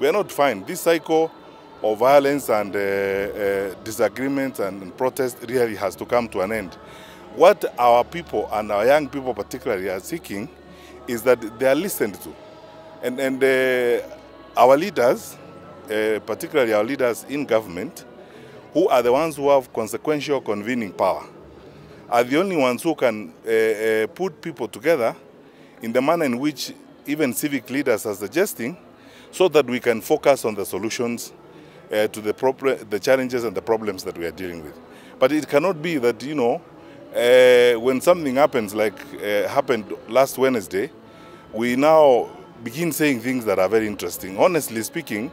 we are not fine. This cycle of violence and disagreement and protest really has to come to an end. What our people and our young people particularly are seeking is that they are listened to. And our leaders, particularly our leaders in government, who are the ones who have consequential convening power, are the only ones who can put people together in the manner in which even civic leaders are suggesting, so that we can focus on the solutions to the challenges and the problems that we are dealing with. But it cannot be that, you know, when something happens like happened last Wednesday, we now begin saying things that are very interesting. Honestly speaking,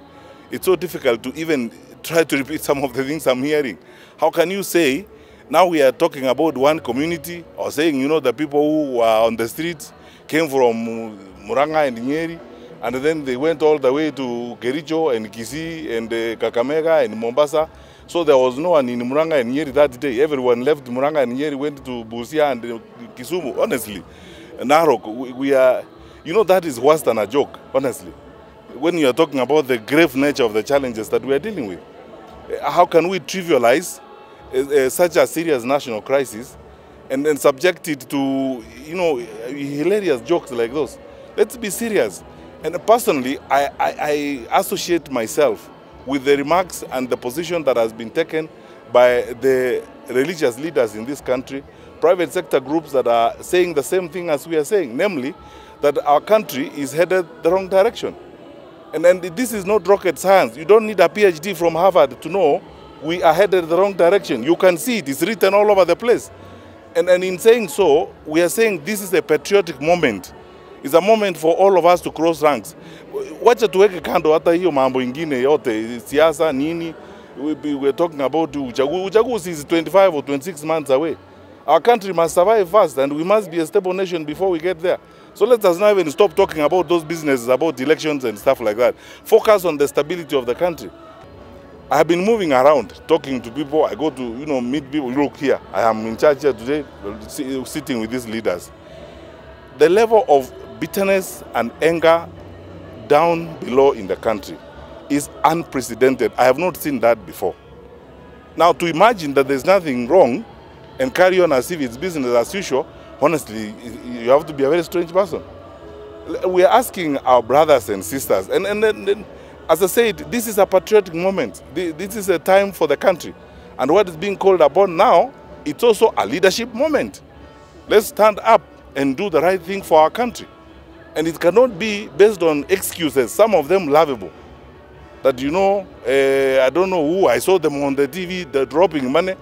it's so difficult to even try to repeat some of the things I'm hearing. How can you say, now we are talking about one community, or saying, you know, the people who are on the streets came from Muranga and Nyeri, and then they went all the way to Kericho and Kisii and Kakamega and Mombasa. So there was no one in Muranga and Nyeri that day. Everyone left Muranga and Nyeri, went to Busia and Kisumu, honestly. Narok, we are, you know, that is worse than a joke, honestly. When you are talking about the grave nature of the challenges that we are dealing with. How can we trivialize such a serious national crisis and then subject it to, you know, hilarious jokes like those? Let's be serious. And personally, I associate myself with the remarks and the position that has been taken by the religious leaders in this country, private sector groups that are saying the same thing as we are saying, namely that our country is headed the wrong direction. And this is not rocket science. You don't need a PhD from Harvard to know we are headed the wrong direction. You can see it. It's written all over the place. And in saying so, we are saying this is a patriotic moment. It's a moment for all of us to cross ranks. Wacha tuweke kando hata hiyo mambo ingine yote, siasa nini. We're talking about uchaguzi is 25 or 26 months away. Our country must survive first, and we must be a stable nation before we get there. So let us not even stop talking about those businesses, about elections and stuff like that. Focus on the stability of the country. I have been moving around, talking to people. I go to, you know, meet people. Look here, I am in charge here today, sitting with these leaders. The level of bitterness and anger down below in the country is unprecedented. I have not seen that before. Now, to imagine that there's nothing wrong and carry on as if it's business as usual, honestly, you have to be a very strange person. We are asking our brothers and sisters, and then, as I said, this is a patriotic moment. This is a time for the country. And what is being called upon now, it's also a leadership moment. Let's stand up and do the right thing for our country. And it cannot be based on excuses, some of them laughable. That, you know, I don't know who, I saw them on the TV, they're dropping money.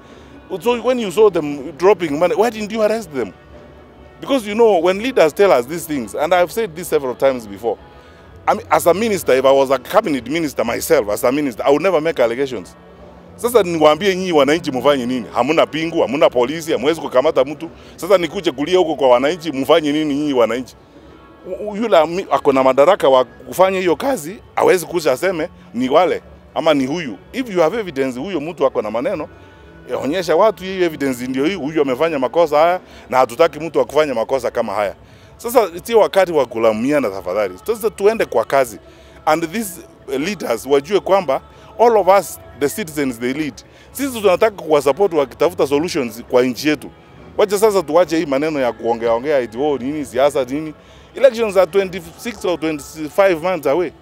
So when you saw them dropping money, why didn't you arrest them? Because, you know, when leaders tell us these things, and I've said this several times before, I mean, as a minister, if I was a cabinet minister myself, as a minister, I would never make allegations. Sasa niwaambie nyinyi wananchi mfanye nini? Hamuna pingu, hamuna polisi, hamwezi kukamata mtu. Sasa nikuje kulia huko kwa wananchi, mfanye nini nyinyi wananchi? Yule ako na madaraka wa kufanya hiyo kazi, hawezi kuja aseme ni wale ama ni huyu. If you have evidence huyo mtu ako na maneno, onyesha watu hiyo evidence ndio hii, huyu amefanya makosa haya na hatutaki mtu akufanya makosa kama haya. Sasa sio wakati wa kulaumiana tafadhali. Sasa tuende kwa kazi. And these leaders wajue kwamba all of us, the citizens they lead, sisi tunataka kuwa support wakitafuta solutions kwa nchi yetu. Wacha sasa tuache hii maneno ya kuongea eti oh nini siasa nini. Elections are 26 or 25 months away.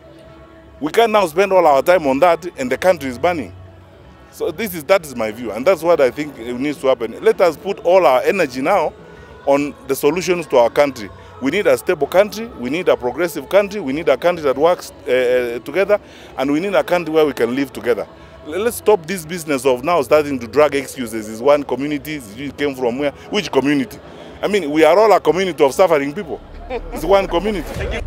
We can now spend all our time on that and the country is burning. So that is my view, and that's what I think needs to happen. Let us put all our energy now on the solutions to our country. We need a stable country, we need a progressive country, we need a country that works together, and we need a country where we can live together. Let's stop this business of now starting to drag excuses. Is one community, it came from where? Which community? I mean, we are all a community of suffering people. It's one community. Thank you.